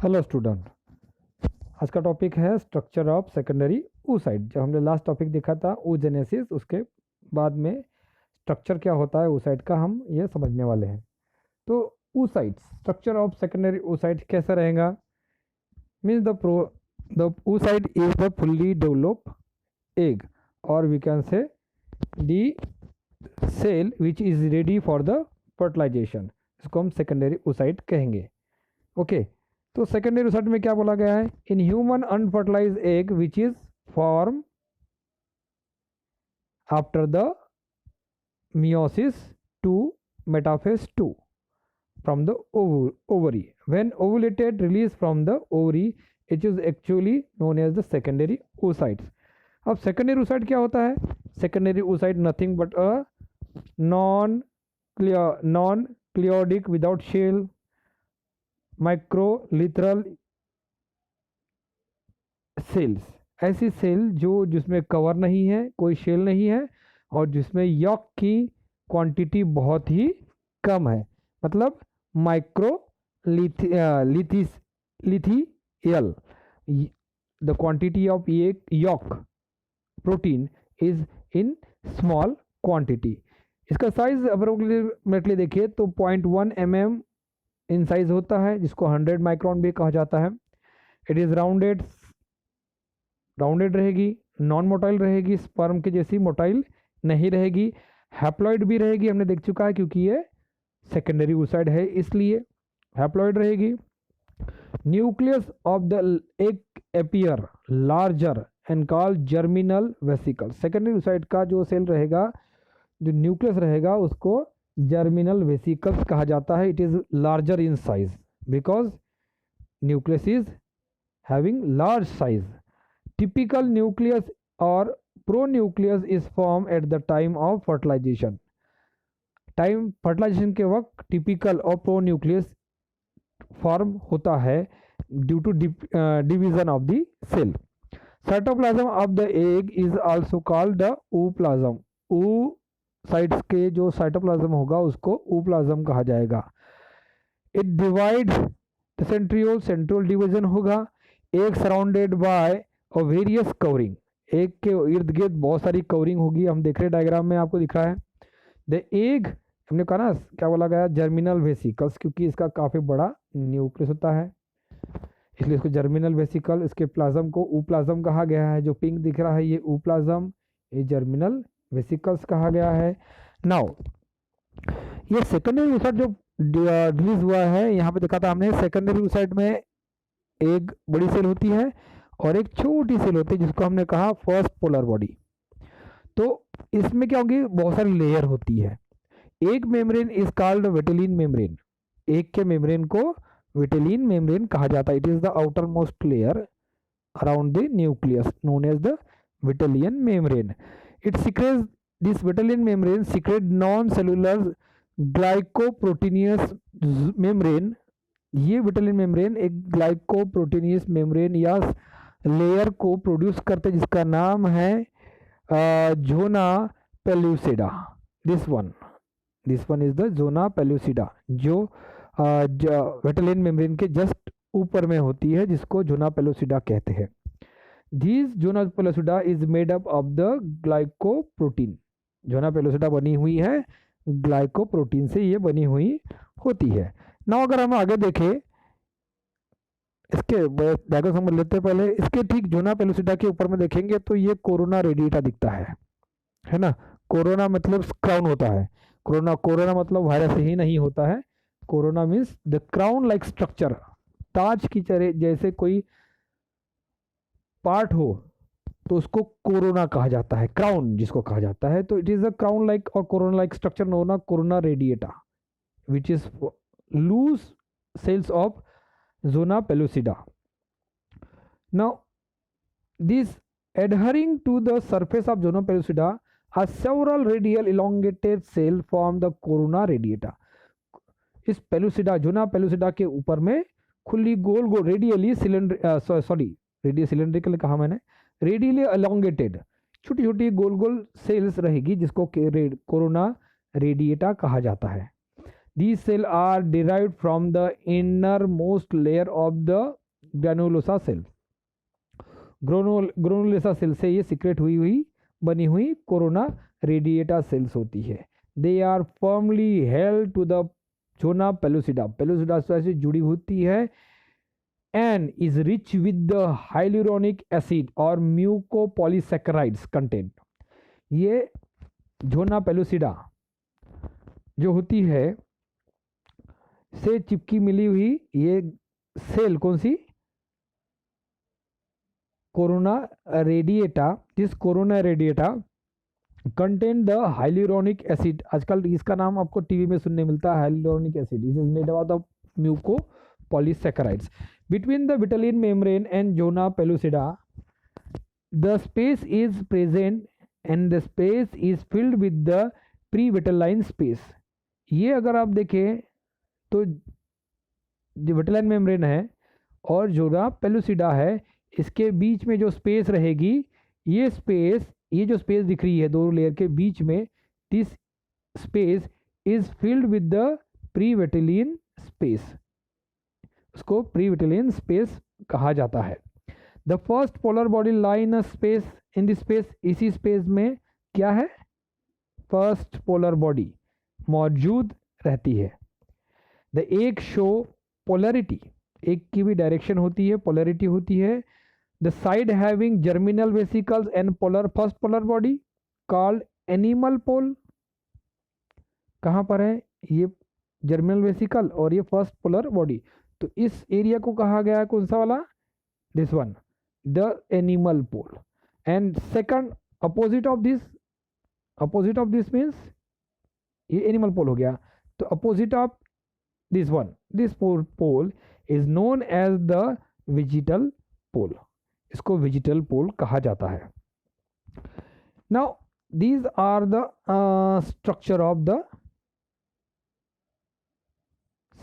Hello student, आज का topic है स्ट्रक्चर ऑफ सेकेंडरी oocyte। जब हमने लास्ट टॉपिक देखा था oogenesis, उसके बाद में स्ट्रक्चर क्या होता है oocyte का हम ये समझने वाले हैं। तो oocytes, structure of secondary oocyte कैसा रहेगा? Means the oocyte is the fully developed egg, और we can say the cell which is ready for the fertilization. इसको हम सेकेंडरी oocyte कहेंगे। ओके, तो सेकेंडरी रिसर्च में क्या बोला गया है? In human unfertilized egg which is form after the meiosis two metaphase 2 from the ovary. When ovulated, release from the ovary, it is actually known as the secondary oocytes. अब secondary oocyte क्या होता है? Secondary oocyte nothing but a non-cleodic without shell microlecithal cells, ऐसी cell जिसमें cover नहीं है, कोई shell नहीं है, और जिसमें यॉक की क्वांटिटी बहुत ही कम है, मतलब lecithal. The quantity of yolk protein is in small quantity. इसका साइज अप्रोक्सीमेटली देखिए तो 0.1 mm इन साइज होता है, जिसको 100 माइक्रोन भी कहा जाता है। इट इज राउंडेड रहेगी, नॉन मोटाइल रहेगी, स्पर्म के जैसी मोटाइल नहीं रहेगी। हैप्लॉइड भी रहेगी, हमने देख चुका है, क्योंकि ये सेकेंडरी oocyte है इसलिए हैप्लॉइड रहेगी। Nucleus of the egg appear larger and called germinal vesicle. Secondary oocyte का जो सेल रहेगा, जो न्यूक्लियस रहेगा, उसको जर्मिनल वेसिकल्स कहा जाता है। It is larger in size because nucleus is having large size. Typical nucleus और pronucleus is form at the time of fertilization. Fertilization के वक्त टिपिकल और प्रोन्यूक्लियस फॉर्म होता है due to division of the cell. Cytoplasm of the egg is also called the ooplasm. oocytes के जो cytoplasm होगा उसको ooप्लाज्म कहा जाएगा। इट डिवाइड सेंट्रियोल डिवीजन होगा। Egg surrounded by various covering, egg के इर्द गिर्द बहुत सारी कवरिंग होगी, हम देख रहे हैं डायग्राम में आपको दिख रहा है। द एग, हमने कहा ना क्या बोला गया, जर्मिनल वेसिकल्स, क्योंकि इसका काफ़ी बड़ा न्यूक्लियस होता है इसलिए इसको जर्मिनल वेसिकल। इसके प्लाज्म को ooप्लाज्म कहा गया है। जो पिंक दिख रहा है ये ooप्लाज्म, ये जर्मिनल वेसिकल्स कहा गया है। नाउ ये सेकेंडरी oocyte जो रिलीज हुआ है, यहाँ पे देखा था हमने, सेकेंडरी oocyte में एक बड़ी सेल होती है और एक छोटी सेल होती है जिसको हमने कहा फर्स्ट पोलर बॉडी। तो इसमें क्या होगी, बहुत सारी लेयर होती है। एक membrane is called vitelline membrane. एक के मेम्ब्रेन को विटेलिन मेम्ब्रेन कहा जाता है। It is the outer most layer around the nucleus known as the vitelline membrane. It secretes, this vitelline membrane secrete non cellular glycoproteinous membrane. ये vitelline membrane एक glycoproteinous membrane या layer को produce करते हैं जिसका नाम है zona pellucida. This one is the zona pellucida, जो विटेलिन मेम्ब्रेन के जस्ट ऊपर में होती है, जिसको जोना पेल्यूसिडा कहते हैं। This zona pellucida is made up of the glycoprotein. Zona pellucida बनी हुई है ग्लाइकोप्रोटीन से, ये बनी हुई होती है। ना अगर हम आगे देखें, इसके डायग्राम समझ लेते हैं पहले। इसके ठीक जोना पेल्यूसिडा के ऊपर में देखेंगे तो ये कोरोना रेडिएटा दिखता है ना। कोरोना मतलब क्राउन होता है। कोरोना मतलब वायरस ही नहीं होता है। Corona means the crown like structure, ताज की तरह जैसे कोई पार्ट हो तो उसको कोरोना कहा जाता है, क्राउन जिसको कहा जाता है। तो it is a crown like और corona like structure known corona radiata which is loose cells of Zona pellucida. Now, this adhering to the surface of Zona pellucida are several radial elongated cells form the corona radiata. इस pellucida, zona pellucida के ऊपर में खुली गोल गोल radially cylindrical कहा मैंने, radially elongated छोटी छोटी गोल गोल sales रहेगी, जिसको कोरोना रेडिएटा कहा जाता है। These cells are derived from the innermost layer of the granulosa cell. Granulosa cell से ये सीक्रेट हुई बनी हुई कोरोना रेडिएटा सेल्स होती है. They are firmly held to the zona pellucida. Pellucida से जुड़ी होती है and is rich with the hyaluronic acid और म्यूकोपॉलीसैकेराइड्स कंटेंट. ये जोना पेलुसिडा जो होती है से चिपकी मिली हुई ये सेल कौन सी, corona radiata. This corona radiata contain the hyaluronic acid. आजकल इसका नाम आपको टीवी में सुनने मिलता है, hyaluronic acid. It is made out of mucopolysaccharides. Between the vitelline membrane and zona pellucida the space is present and the space is filled with the pre vitelline space. ये अगर आप देखें तो जो विटेलाइन मेम्ब्रेन है और zona pellucida है, इसके बीच में जो स्पेस रहेगी, ये स्पेस, ये जो स्पेस दिख रही है दो लेयर के बीच में, this space is filled with the pre vitelline space. उसको प्री विटेलिन स्पेस कहा जाता है. The first polar body lie in space in this space. इसी स्पेस में क्या है, फर्स्ट पोलर बॉडी मौजूद रहती है. द एक शो पोलरिटी, एक की भी डायरेक्शन होती है, पोलरिटी होती है. The side having germinal vesicles and polar first polar body called animal pole. कहाँ पर है ये जर्मिनल वेसिकल और ये फर्स्ट पोलर बॉडी, तो इस एरिया को कहा गया है कौन सा वाला, this one, the animal pole. And second opposite of this means ये एनिमल पोल हो गया. तो opposite of this one, this pole is known as the vegetal pole. इसको वेजिटल पोल कहा जाता है. Now these are the structure of the